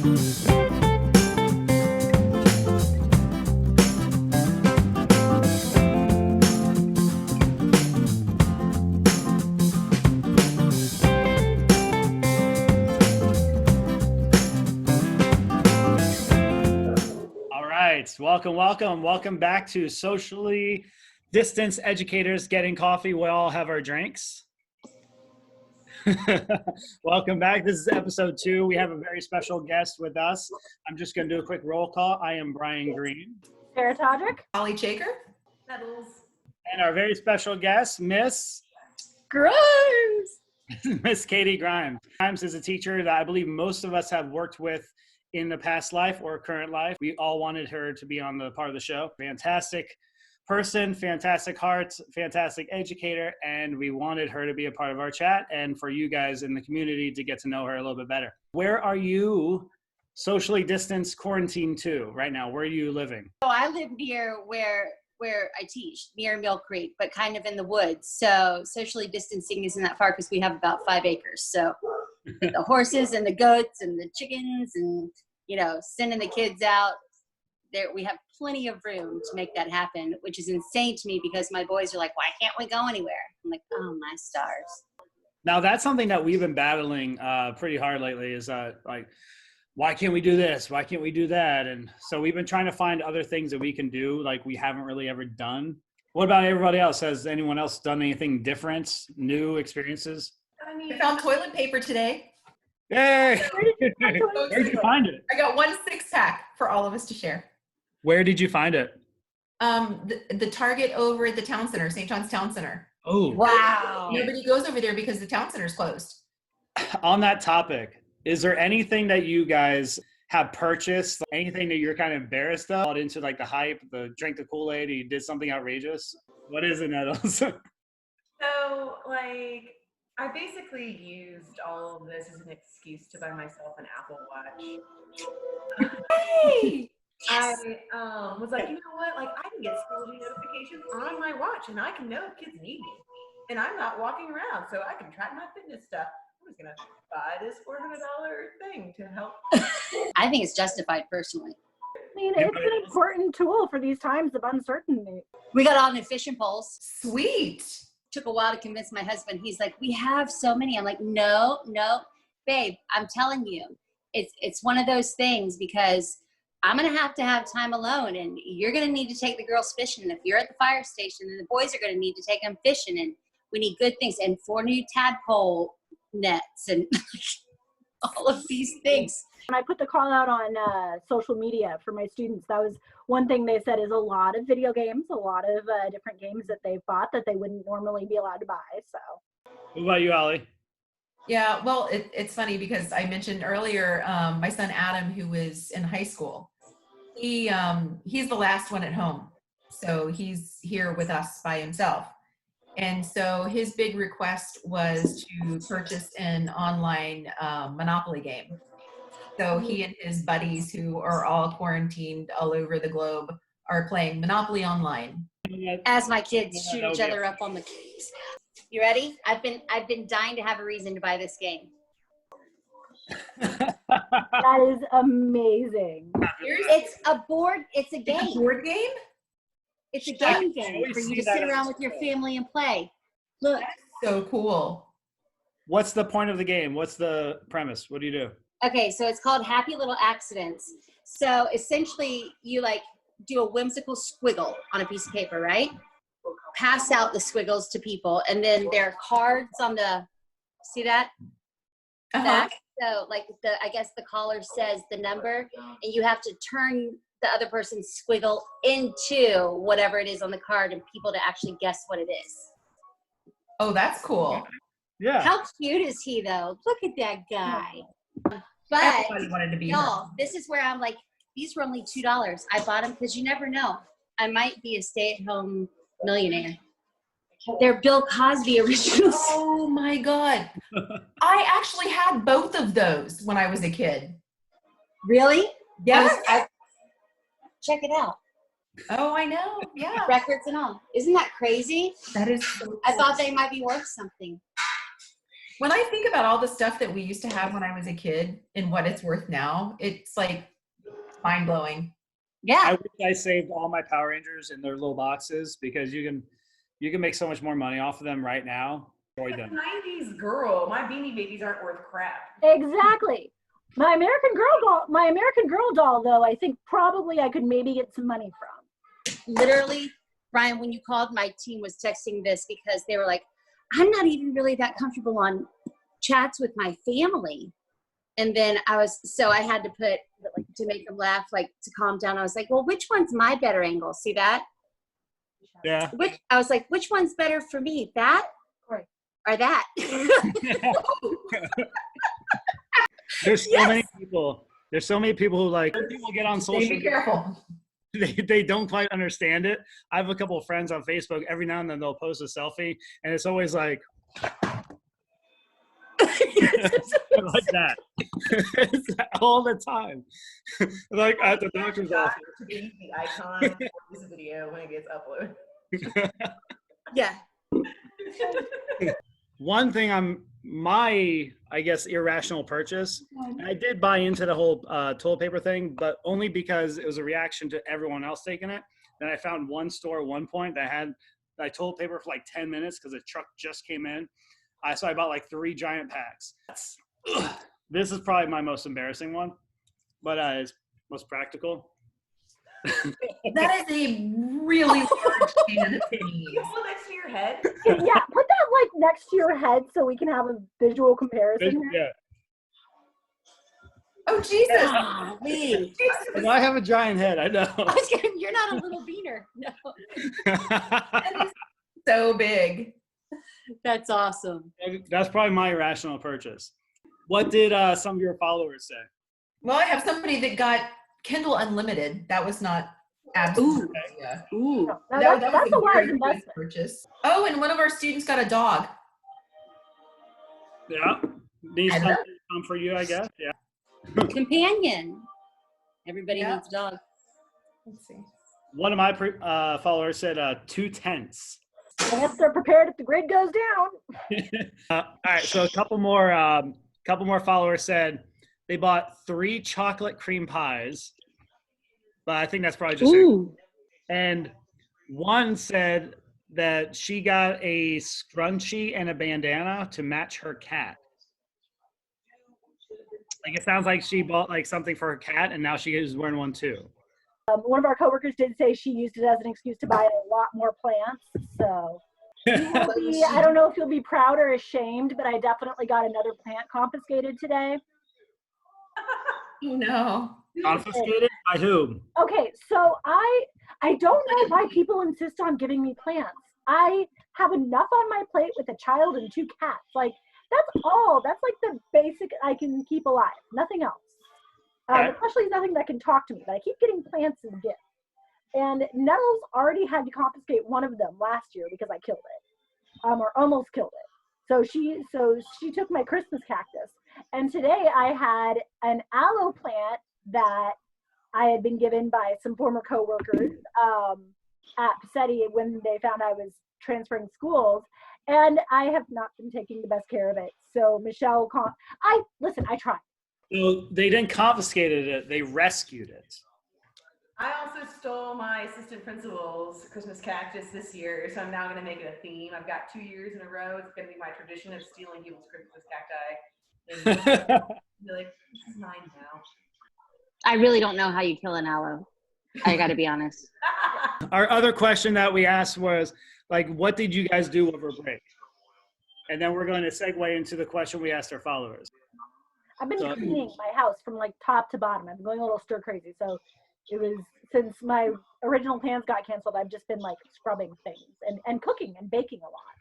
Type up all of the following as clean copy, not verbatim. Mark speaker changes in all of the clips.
Speaker 1: Welcome back to Socially Distanced Educators Getting Coffee. We all have our drinks. Welcome back. This is episode 2. We have a very special guest with us. I'm just going to do a quick roll call. I am Brian Green.
Speaker 2: Todrick.
Speaker 3: Holly Chaker.
Speaker 2: Nettles.
Speaker 1: And our very special guest, Miss
Speaker 2: Grimes.
Speaker 1: Miss Catie Grimes. Grimes is a teacher that I believe most of us have worked with in the past life or current life. We all wanted her to be on the part of the show. Fantastic person, fantastic heart, fantastic educator, and we wanted her to be a part of our chat and for you guys in the community to get to know her a little bit better. Where are you socially distanced quarantined to right now? Where are you living?
Speaker 4: So I live near where I teach, near Mill Creek, but kind of in the woods. So socially distancing isn't that far because we have about 5 acres. So the horses and the goats and the chickens and, you know, sending the kids out there. We have plenty of room to make that happen, which is insane to me because my boys are like, why can't we go anywhere? I'm like, oh, my stars.
Speaker 1: Now that's something that we've been battling pretty hard lately is like, why can't we do this? Why can't we do that? And so we've been trying to find other things that we can do like we haven't really ever done. What about everybody else? Has anyone else done anything different, new experiences?
Speaker 3: I found toilet paper today.
Speaker 1: Yay! Where did you find it?
Speaker 3: I got 1 6-pack for all of us to share.
Speaker 1: Where did you find it?
Speaker 3: The Target over at the town center, St. John's Town Center.
Speaker 1: Oh,
Speaker 4: wow.
Speaker 3: Nobody goes over there because the town center's closed.
Speaker 1: On that topic, is there anything that you guys have purchased, anything that you're kind of embarrassed of, bought into like the hype, drank the Kool-Aid, you did something outrageous? What is it, Nettles?
Speaker 2: So, like, I basically used all of this as an excuse to buy myself an Apple Watch.
Speaker 4: Hey!
Speaker 2: I was like, you know what? Like, I can get school notifications on my watch, and I can know if kids need me. And I'm not walking around, so I can track my fitness stuff. I was going to buy this $400 thing to help.
Speaker 4: I think it's justified personally.
Speaker 5: I mean, it's an important tool for these times of uncertainty.
Speaker 4: We got all new fishing poles.
Speaker 3: Sweet.
Speaker 4: Took a while to convince my husband. He's like, we have so many. I'm like, no, babe, I'm telling you, it's one of those things because I'm going to have time alone and you're going to need to take the girls fishing. And if you're at the fire station and the boys are going to need to take them fishing and we need good things and 4 new tadpole nets and all of these things.
Speaker 5: When I put the call out on social media for my students, that was one thing they said is a lot of video games, a lot of different games that they bought that they wouldn't normally be allowed to buy. So,
Speaker 1: what about you, Holly?
Speaker 3: Yeah, well, it's funny because I mentioned earlier my son Adam, who was in high school. He's the last one at home, so he's here with us by himself. And so his big request was to purchase an online Monopoly game. So he and his buddies who are all quarantined all over the globe are playing Monopoly online.
Speaker 4: As my kids shoot each other up on the games. You ready? I've been dying to have a reason to buy this game.
Speaker 5: that is amazing.
Speaker 4: It's a board, it's a game.
Speaker 3: It's a board game?
Speaker 4: It's a game for you to sit around with your family and play. Look.
Speaker 3: That's so cool.
Speaker 1: What's the point of the game? What's the premise? What do you do?
Speaker 4: Okay, so it's called Happy Little Accidents. So essentially you like do a whimsical squiggle on a piece of paper, right? Pass out the squiggles to people and then there are cards on the, see that?
Speaker 3: Uh-huh.
Speaker 4: So like I guess the caller says the number and you have to turn the other person's squiggle into whatever it is on the card and people to actually guess what it is.
Speaker 3: Oh, that's cool.
Speaker 1: Yeah.
Speaker 4: How cute is he though? Look at that guy. But
Speaker 3: Everybody wanted to be
Speaker 4: y'all,
Speaker 3: her.
Speaker 4: this is where I'm like, these were only $2. I bought them because you never know. I might be a stay-at-home millionaire. They're Bill Cosby originals.
Speaker 3: Oh my God. I actually had both of those when I was a kid.
Speaker 4: Really?
Speaker 3: Yes.
Speaker 4: Check it out.
Speaker 3: Oh, I know. Yeah.
Speaker 4: Records and all. Isn't that crazy?
Speaker 3: That is so cool.
Speaker 4: I thought they might be worth something.
Speaker 3: When I think about all the stuff that we used to have when I was a kid and what it's worth now, it's like mind blowing.
Speaker 4: Yeah.
Speaker 1: I wish I saved all my Power Rangers in their little boxes because you can make so much more money off of them right now. Enjoy
Speaker 2: Like
Speaker 1: them.
Speaker 2: a 90s girl. My Beanie Babies aren't worth crap.
Speaker 5: Exactly. My American Girl doll, though, I think probably I could maybe get some money from.
Speaker 4: Literally, Brian, when you called, my team was texting this because they were like, I'm not even really that comfortable on chats with my family. And then I had to put, like, to make them laugh, like, to calm down. I was like, well, which one's my better angle? See that?
Speaker 1: Yeah.
Speaker 4: I was like, which one's better for me? That
Speaker 5: Right.
Speaker 4: or that?
Speaker 1: There's so many people. There's so many people who like people get on social
Speaker 3: Be
Speaker 1: media.
Speaker 3: careful.
Speaker 1: They don't quite understand it. I have a couple of friends on Facebook. Every now and then they'll post a selfie, and it's always like like that. It's all the time. Like at the doctor's
Speaker 2: Got
Speaker 1: office.
Speaker 2: to be the icon for this video when it gets uploaded.
Speaker 4: Yeah.
Speaker 1: One thing I guess irrational purchase. And I did buy into the whole toilet paper thing, but only because it was a reaction to everyone else taking it. Then I found one store at one point that had toilet paper for like 10 minutes because a truck just came in. So I bought like 3 giant packs. This is probably my most embarrassing one, but it's most practical.
Speaker 3: That is a really large can of pennies.
Speaker 2: You hold next to your head.
Speaker 5: Yeah, put that like next to your head so we can have a visual comparison.
Speaker 1: Yeah.
Speaker 3: Oh, Jesus.
Speaker 4: Golly.
Speaker 1: And I have a giant head, I know.
Speaker 4: I was kidding. You're not a little beaner. No.
Speaker 3: That is so big.
Speaker 4: That's awesome.
Speaker 1: That's probably my irrational purchase. What did some of your followers say?
Speaker 3: Well, I have somebody that got Kindle Unlimited. That was not absolutely. Yeah.
Speaker 4: Ooh.
Speaker 5: Now,
Speaker 3: That
Speaker 5: that's
Speaker 3: was
Speaker 5: a wise
Speaker 3: very good
Speaker 5: investment.
Speaker 3: purchase. Oh, and one of our students got a dog.
Speaker 1: Yeah. These come for you, I guess. Yeah.
Speaker 4: Companion. Everybody
Speaker 3: Yeah.
Speaker 4: needs a dog.
Speaker 3: Let's see.
Speaker 1: One of my followers said 2 tenths.
Speaker 5: I guess they're prepared if the grid goes down.
Speaker 1: All right, so a couple more followers said they bought 3 chocolate cream pies, but I think that's probably just
Speaker 4: Ooh.
Speaker 1: And one said that she got a scrunchie and a bandana to match her cat. Like it sounds like she bought like something for her cat, and now she is wearing one too.
Speaker 5: One of our coworkers did say she used it as an excuse to buy a lot more plants. So I don't know if you'll be proud or ashamed, but I definitely got another plant confiscated today.
Speaker 3: Oh, no.
Speaker 1: Confiscated by who?
Speaker 5: Okay, so I don't know why people insist on giving me plants. I have enough on my plate with a child and 2 cats. Like that's all. That's like the basic I can keep alive. Nothing else. Especially nothing that can talk to me. But I keep getting plants as gifts. And Nettles already had to confiscate one of them last year because I killed it, or almost killed it. So she took my Christmas cactus. And today I had an aloe plant that I had been given by some former coworkers at Pacetti when they found I was transferring schools. And I have not been taking the best care of it. So Michelle, I tried.
Speaker 1: So they didn't confiscate it; they rescued it.
Speaker 2: I also stole my assistant principal's Christmas cactus this year, so I'm now going to make it a theme. I've got 2 years in a row. It's going to be my tradition of stealing people's Christmas cacti. And be like, this is mine now.
Speaker 4: I really don't know how you kill an aloe. I got to be honest.
Speaker 1: Our other question that we asked was, like, what did you guys do over break? And then we're going to segue into the question we asked our followers.
Speaker 5: I've been cleaning my house from like top to bottom. I've been going a little stir crazy. So it was, since my original plans got canceled, I've just been like scrubbing things and cooking and baking a lot.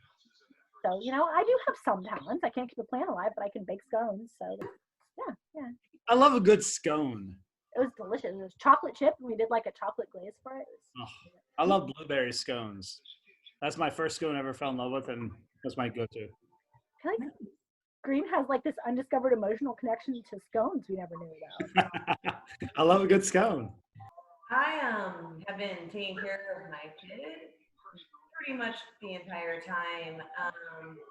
Speaker 5: So, you know, I do have some talents. I can't keep a plant alive, but I can bake scones. So yeah.
Speaker 1: I love a good scone.
Speaker 5: It was delicious. It was chocolate chip, and we did like a chocolate glaze for it.
Speaker 1: I love blueberry scones. That's my first scone I ever fell in love with, and that's my go-to.
Speaker 5: I feel like Green has like this undiscovered emotional connection to scones we never knew about.
Speaker 1: I love a good scone.
Speaker 2: I have been taking care of my kid pretty much the entire time.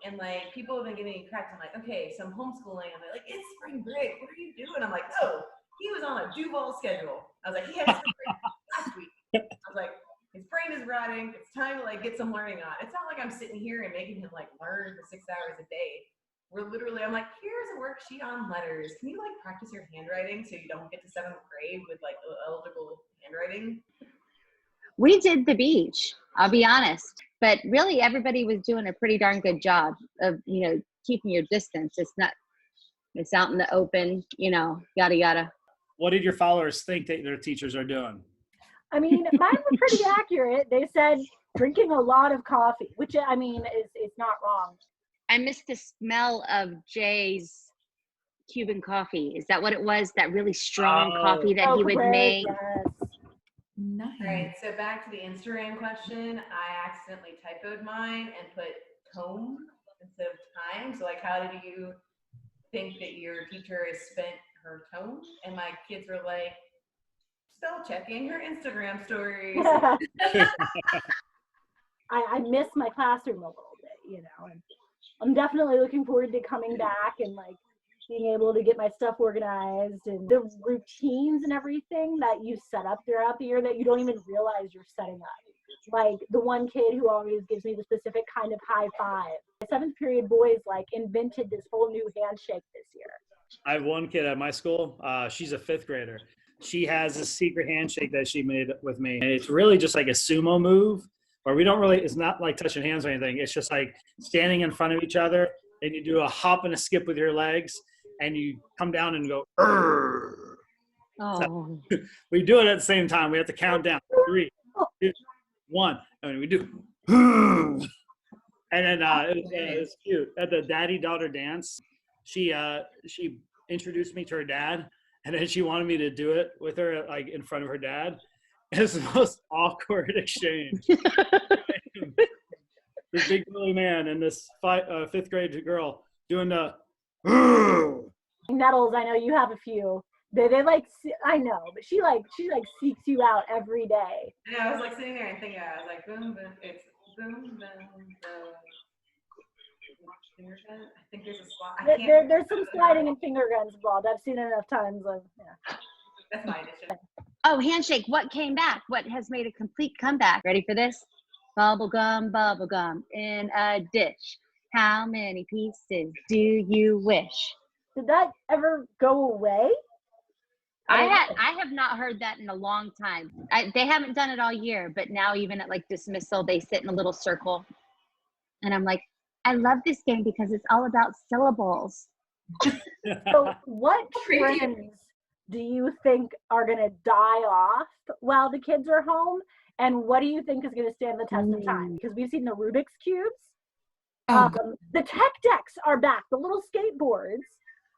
Speaker 2: And like people have been giving me crap. I'm like, okay, so I'm homeschooling. I'm like, it's spring break. What are you doing? I'm like, oh, he was on a Duval schedule. I was like, he had spring break last week. I was like, his brain is rotting. It's time to like get some learning on. It's not like I'm sitting here and making him like learn for 6 hours a day. We're literally, I'm like, here's a worksheet on letters. Can you like practice your handwriting so you don't get to 7th grade with like illegible handwriting?
Speaker 6: We did the beach, I'll be honest. But really everybody was doing a pretty darn good job of, keeping your distance. It's out in the open, yada, yada.
Speaker 1: What did your followers think that their teachers are doing?
Speaker 5: I mean, mine were pretty accurate. They said drinking a lot of coffee, which I mean is not wrong.
Speaker 6: I missed the smell of Jay's Cuban coffee. Is that what it was? That really strong coffee that he would
Speaker 5: great,
Speaker 6: make?
Speaker 5: Yes.
Speaker 3: Nice.
Speaker 2: All right, so back to the Instagram question. I accidentally typoed mine and put tome instead of time. So like, how did you think that your teacher has spent her tone? And my kids were like, spell checking her Instagram stories.
Speaker 5: I miss my classroom a little bit, and I'm definitely looking forward to coming back and like being able to get my stuff organized and the routines and everything that you set up throughout the year that you don't even realize you're setting up. Like the one kid who always gives me the specific kind of high five. The 7th period boys like invented this whole new handshake this year.
Speaker 1: I have one kid at my school. She's a 5th grader. She has a secret handshake that she made with me. And it's really just like a sumo move where it's not like touching hands or anything. It's just like standing in front of each other and you do a hop and a skip with your legs and you come down and go, "Urgh."
Speaker 6: Oh.
Speaker 1: So, we do it at the same time. We have to count down. 3, 2, 1. And we do. And then it was cute. At the daddy-daughter dance, she introduced me to her dad, and then she wanted me to do it with her, like in front of her dad. It's the most awkward exchange. This big burly man and this 5th grade girl doing the.
Speaker 5: Nettles, I know you have a few. They like, I know, but she seeks you out every day.
Speaker 2: And I was like sitting there and thinking, I was like, boom, boom, it's boom, boom, boom. Finger gun? I think there's a slide.
Speaker 5: There's some sliding and finger guns involved. I've seen it enough times. Yeah.
Speaker 2: That's my addition.
Speaker 6: Oh, handshake. What came back? What has made a complete comeback? Ready for this? Bubble gum in a dish. How many pieces do you wish?
Speaker 5: Did that ever go away?
Speaker 6: I have not heard that in a long time. They haven't done it all year, but now even at like dismissal, they sit in a little circle. And I'm like, I love this game because it's all about syllables.
Speaker 5: So what trends do you think are going to die off while the kids are home? And what do you think is going to stand the test of time? Because we've seen the Rubik's Cubes. The tech decks are back, the little skateboards.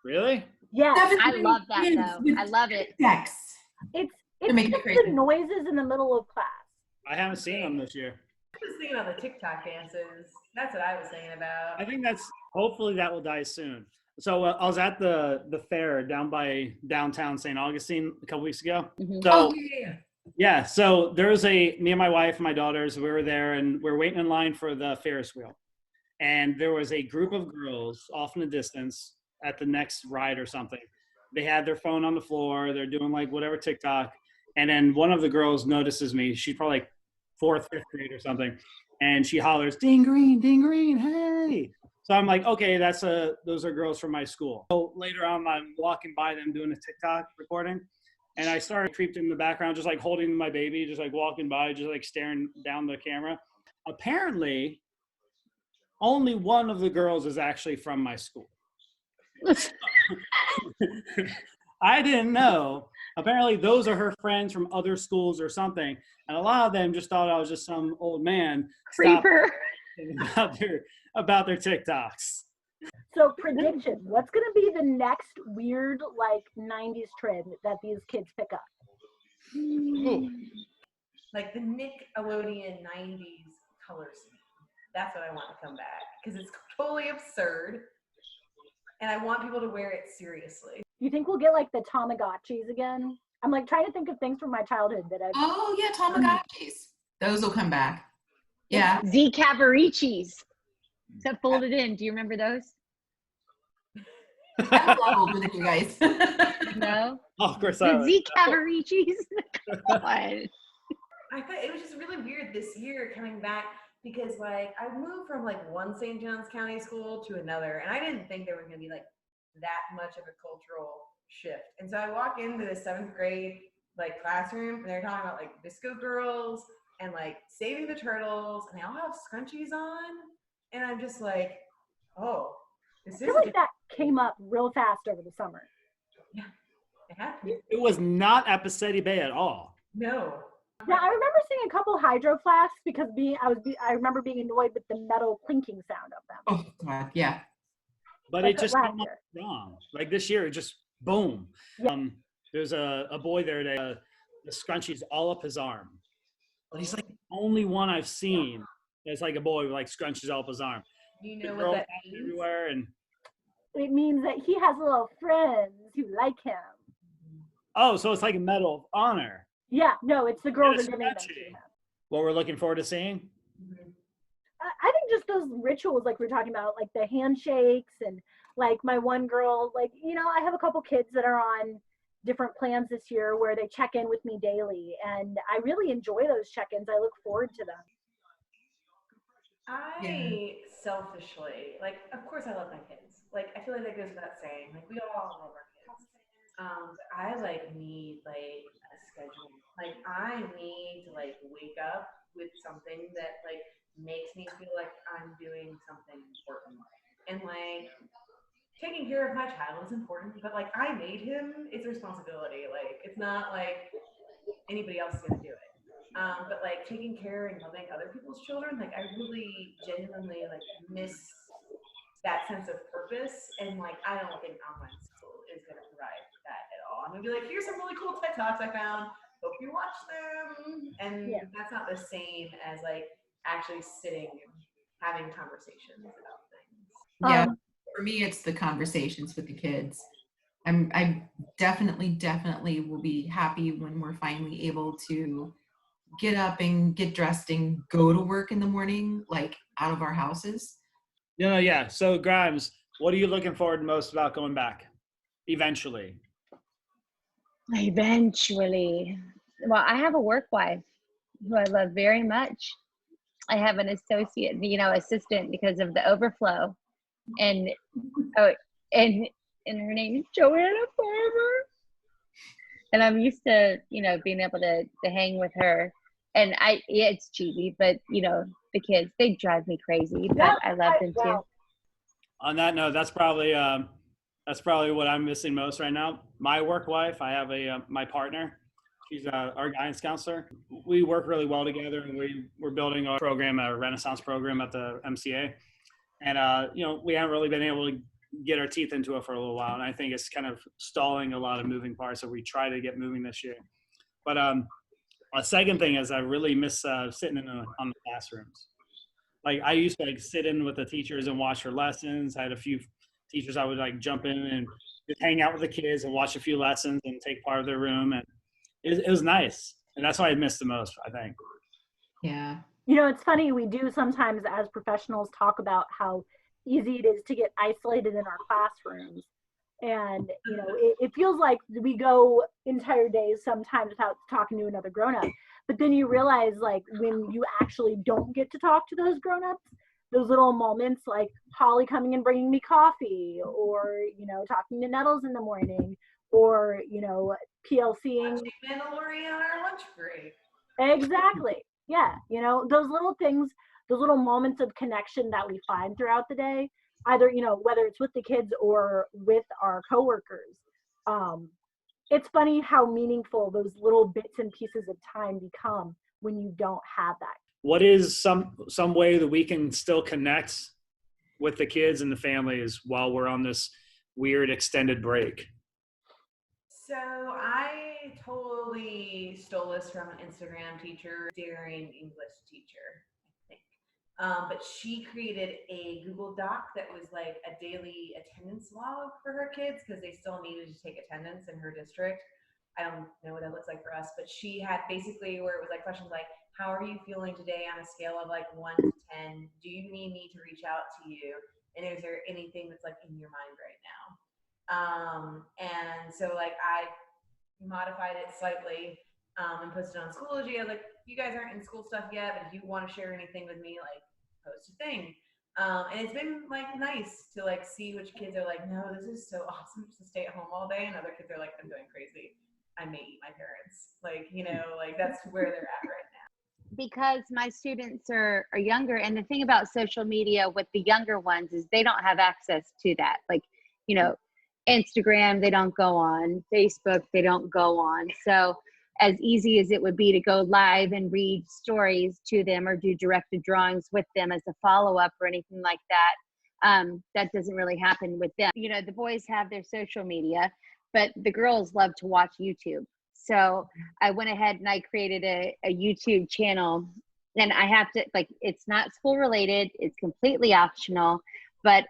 Speaker 1: Really?
Speaker 5: Yes.
Speaker 6: I love that though. I love it.
Speaker 3: Decks.
Speaker 5: It's
Speaker 3: making it
Speaker 5: just
Speaker 3: crazy.
Speaker 5: the noises in the middle of class.
Speaker 1: I haven't seen them this year.
Speaker 2: I was thinking about the TikTok dances. That's what I was thinking about.
Speaker 1: I think hopefully that will die soon. So I was at the fair down by downtown St. Augustine a couple weeks ago.
Speaker 6: Mm-hmm.
Speaker 1: So yeah, so there was me and my wife and my daughters, we were there and we were waiting in line for the Ferris wheel. And there was a group of girls off in the distance at the next ride or something. They had their phone on the floor. They're doing like whatever TikTok. And then one of the girls notices me. She's probably like 4th, 5th grade or something. And she hollers, ding green, hey. So I'm like, okay, those are girls from my school. So later on, I'm walking by them doing a TikTok recording. And I started creeped in the background, just like holding my baby, just like walking by, just like staring down the camera. Apparently, only one of the girls is actually from my school. I didn't know. Apparently, those are her friends from other schools or something. And a lot of them just thought I was just some old man
Speaker 6: Creeper.
Speaker 1: about their TikToks.
Speaker 5: So prediction, what's going to be the next weird like 90s trend that these kids pick up?
Speaker 1: Ooh.
Speaker 2: Like the Nickelodeon 90s color scheme. That's what I want to come back because it's totally absurd. And I want people to wear it seriously.
Speaker 5: You think we'll get like the Tamagotchis again? I'm like trying to think of things from my childhood that I've.
Speaker 3: Oh yeah, Tamagotchis. Those will come back. Yeah.
Speaker 6: Z Cavaricis that folded in. Do you remember those?
Speaker 3: I'm a lot older than you guys.
Speaker 6: No.
Speaker 1: Oh, of course
Speaker 6: The Z Cavaricis. Come on.
Speaker 2: I thought it was just really weird this year coming back because like I moved from like one St. John's County school to another, and I didn't think there was gonna be like that much of a cultural shift. And so I walk into the 7th grade like classroom, and they're talking about like Disco Girls and like Saving the Turtles, and they all have scrunchies on, and I'm just like, oh, this
Speaker 5: I
Speaker 2: is
Speaker 5: feel like that came up real fast over the summer.
Speaker 2: yeah, it happened.
Speaker 1: It was not at Pacetti Bay at all.
Speaker 2: No.
Speaker 5: Yeah, I remember seeing a couple hydro flasks because I remember being annoyed with the metal clinking sound of them.
Speaker 3: Oh God, yeah.
Speaker 1: But
Speaker 5: Like
Speaker 1: it just
Speaker 5: last
Speaker 1: came up
Speaker 5: year.
Speaker 1: strong. Like this year, it just boom.
Speaker 5: Yeah.
Speaker 1: There's a boy there that the scrunchie's all up his arm. But he's like the only one I've seen that's like a boy with like scrunchies all up his arm.
Speaker 2: Do you
Speaker 1: The
Speaker 2: know
Speaker 1: girls
Speaker 2: what that
Speaker 1: have it
Speaker 2: means?
Speaker 1: everywhere, and
Speaker 5: It means that he has little friends who like him.
Speaker 1: oh, so it's like a medal of honor.
Speaker 5: Yeah, no, it's the girls
Speaker 1: It's
Speaker 5: are giving them to
Speaker 1: scrunchy.
Speaker 5: him.
Speaker 1: What we're looking forward to seeing.
Speaker 2: Mhm.
Speaker 5: I think just those rituals, like we're talking about, like the handshakes and like my one girl, like, you know, I have a couple kids that are on different plans this year where they check in with me daily. And I really enjoy those check-ins. I look forward to them.
Speaker 2: I selfishly, like, of course I love my kids. Like, I feel like that goes without saying. Like, we all love our kids. But I like need like a schedule. Like, I need to like wake up with something that like makes me feel like I'm doing something important. And like taking care of my child is important, but like I made him, it's a responsibility. Like, it's not like anybody else is gonna do it. But like taking care and loving other people's children, like I really genuinely like miss that sense of purpose. And like I don't think online school is gonna provide that at all. I'm gonna be like, here's some really cool TED Talks I found. Hope you watch them. And
Speaker 5: Yeah.
Speaker 2: that's not the same as like actually sitting and having conversations about things.
Speaker 3: Yeah.
Speaker 5: Um,
Speaker 3: For me, it's the conversations with the kids. I definitely will be happy when we're finally able to get up and get dressed and go to work in the morning, like out of our houses.
Speaker 1: Yeah. So Grimes, what are you looking forward most about going back? Eventually.
Speaker 6: Eventually. Well, I have a work wife who I love very much. I have an associate, assistant because of the overflow. And and her name is Joanna Farmer. And I'm used to, being able to hang with her. And it's cheesy, but the kids, they drive me crazy, but I love them too.
Speaker 1: On that note, that's probably what I'm missing most right now. My work wife, I have my partner. She's our guidance counselor. We work really well together, and we're building our program, a Renaissance program at the MCA. And we haven't really been able to get our teeth into it for a little while, and I think it's kind of stalling a lot of moving parts. So we try to get moving this year. But a second thing is I really miss sitting on the classrooms. Like I used to like sit in with the teachers and watch their lessons. I had a few teachers I would like jump in and just hang out with the kids and watch a few lessons and take part of their room, and it was nice. And that's what I missed the most, I think.
Speaker 3: Yeah.
Speaker 5: You know, it's funny, we do sometimes as professionals talk about how easy it is to get isolated in our classrooms. And, it feels like we go entire days sometimes without talking to another grown-up. But then you realize, like, when you actually don't get to talk to those grown-ups, those little moments like Holly coming and bringing me coffee, or, talking to Nettles in the morning, or, PLCing.
Speaker 2: Watching Mandalorian on our lunch break.
Speaker 5: Exactly. Yeah. Those little things, those little moments of connection that we find throughout the day, either, whether it's with the kids or with our coworkers. It's funny how meaningful those little bits and pieces of time become when you don't have that.
Speaker 1: What is some way that we can still connect with the kids and the families while we're on this weird extended break?
Speaker 2: So I totally stole this from an Instagram teacher, daring English teacher, I think. But she created a Google Doc that was like a daily attendance log for her kids because they still needed to take attendance in her district. I don't know what that looks like for us, but she had basically where it was like questions like, how are you feeling today on a scale of like 1 to 10? Do you need me to reach out to you? And is there anything that's like in your mind right now? And so like I modified it slightly and posted on Schoology. I was like, you guys aren't in school stuff yet, but if you want to share anything with me, like post a thing. And it's been like nice to like see which kids are like, no, this is so awesome just to stay at home all day. And other kids are like, I'm going crazy. I may eat my parents. Like, you know, like that's where they're at right now.
Speaker 6: Because my students are younger, and the thing about social media with the younger ones is they don't have access to that. Like, you know, Instagram, they don't go on. Facebook, they don't go on. So as easy as it would be to go live and read stories to them or do directed drawings with them as a follow-up or anything like that, that doesn't really happen with them. You know, the boys have their social media, but the girls love to watch YouTube. So I went ahead and I created a YouTube channel, and I have to, like, it's not school related, it's completely optional, but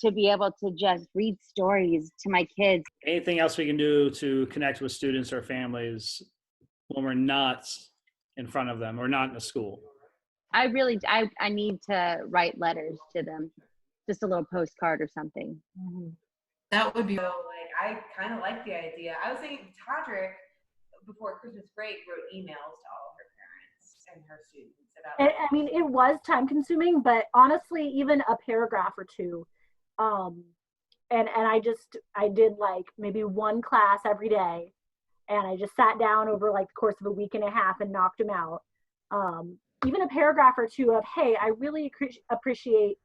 Speaker 6: to be able to just read stories to my kids.
Speaker 1: Anything else we can do to connect with students or families when we're not in front of them or not in a school?
Speaker 6: I need to write letters to them, just a little postcard or something.
Speaker 3: Mm-hmm. That would be.
Speaker 2: So like, I kind of like the idea. I was thinking Todrick before Christmas break wrote emails to all of her parents and her students about.
Speaker 5: I mean, it was time consuming, but honestly, even a paragraph or two. And I did like maybe one class every day, and I just sat down over like the course of a week and a half and knocked them out. Even a paragraph or two of, hey, I really appreciate,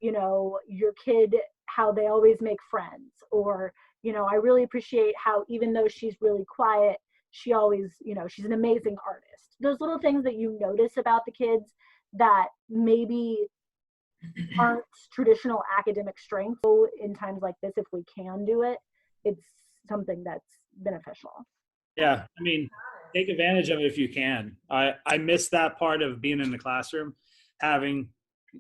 Speaker 5: you know, your kid, how they always make friends, or, you know, I really appreciate how even though she's really quiet, she always, you know, she's an amazing artist. Those little things that you notice about the kids that maybe aren't traditional academic strengths. So in times like this, if we can do it, it's something that's beneficial.
Speaker 1: Yeah, I mean, take advantage of it if you can. I miss that part of being in the classroom, having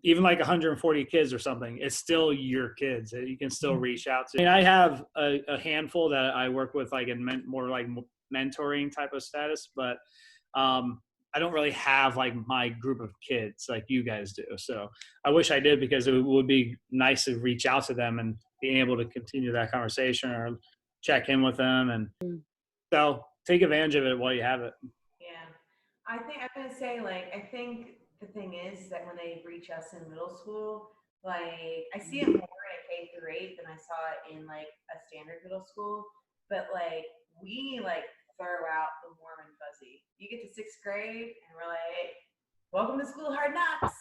Speaker 1: even like 140 kids or something. It's still your kids. You can still reach out to. I mean, I have a handful that I work with, like in more like mentoring type of status, but I don't really have like my group of kids like you guys do. So I wish I did, because it would be nice to reach out to them and being able to continue that conversation or check in with them. And so take advantage of it while you have it.
Speaker 2: Yeah. I think I'm going to say, like, I think the thing is that when they reach us in middle school, like I see it more in a K through 8 than I saw it in like a standard middle school. But like we like throw out the warm and fuzzy. You get to 6th grade and we're like, welcome to school, hard knocks.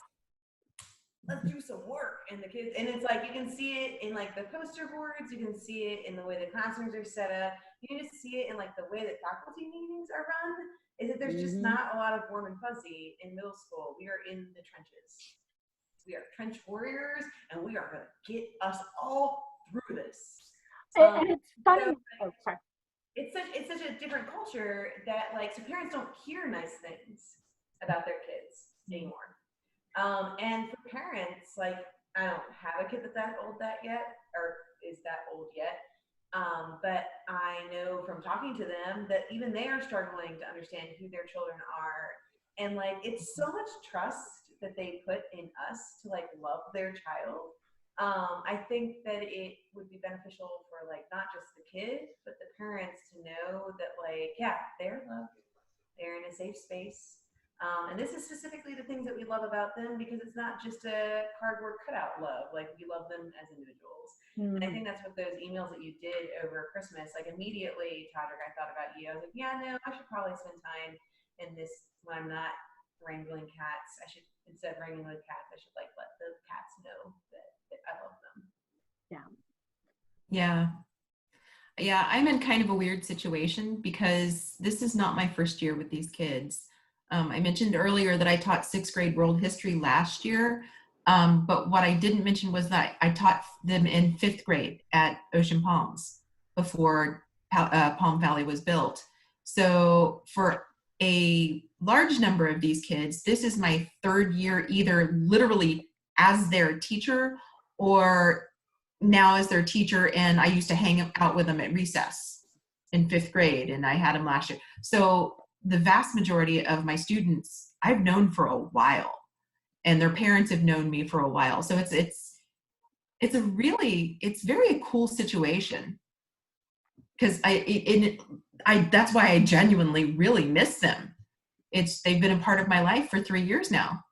Speaker 2: Let's do some work. And the kids, and it's like, you can see it in like the poster boards. You can see it in the way the classrooms are set up. You can just see it in like the way that faculty meetings are run, is that there's just not a lot of warm and fuzzy in middle school. We are in the trenches. We are trench warriors, and we are going to get us all through this.
Speaker 5: And it's funny.
Speaker 2: So, it's such a different culture that like, so parents don't hear nice things about their kids anymore. And for parents, like I don't have a kid that's that old or is that old yet. But I know from talking to them that even they are struggling to understand who their children are. And like, it's so much trust that they put in us to like love their child. I think that it would be beneficial for like not just the kid, but the parents to know that like, yeah, they're loved, they're in a safe space. And this is specifically the things that we love about them, because it's not just a cardboard cutout love. Like we love them as individuals. And I think that's what those emails that you did over Christmas, like immediately, Todrick, I thought about you. I was like, yeah, no, I should probably spend time in this when I'm not wrangling cats. I should, instead of wrangling with cats, I should like let the cats know that I love them.
Speaker 3: Yeah, I'm in kind of a weird situation because this is not my first year with these kids. I mentioned earlier that I taught 6th grade world history last year, but what I didn't mention was that I taught them in 5th grade at Ocean Palms before Palm Valley was built. So for a large number of these kids, this is my 3rd year, either literally as their teacher or now as their teacher, and I used to hang out with them at recess. in 5th grade, and I had him last year. So the vast majority of my students I've known for a while, and their parents have known me for a while. So it's very a cool situation, because that's why I genuinely really miss them. They've been a part of my life for 3 years now.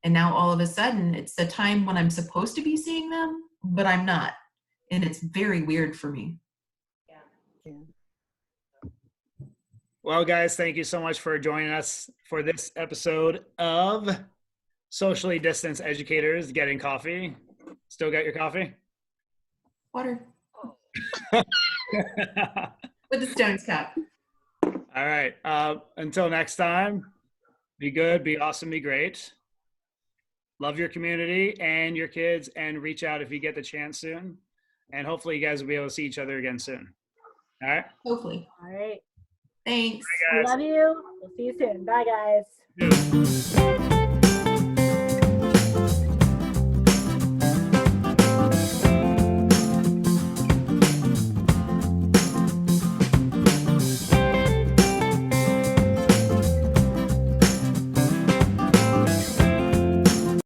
Speaker 3: And now all of a sudden it's the time when I'm supposed to be seeing them, but I'm not. And it's very weird for me.
Speaker 2: Yeah.
Speaker 1: Well, guys, thank you so much for joining us for this episode of Socially Distanced Educators Getting Coffee. Still got your coffee?
Speaker 3: Water. With the Stones cup.
Speaker 1: All right. Until next time, be good, be awesome, be great. Love your community and your kids, and reach out if you get the chance soon. And hopefully you guys will be able to see each other again soon. All right?
Speaker 3: Hopefully.
Speaker 5: All right.
Speaker 3: Thanks.
Speaker 5: I love you. We'll see you soon. Bye, guys.
Speaker 1: Bye, guys.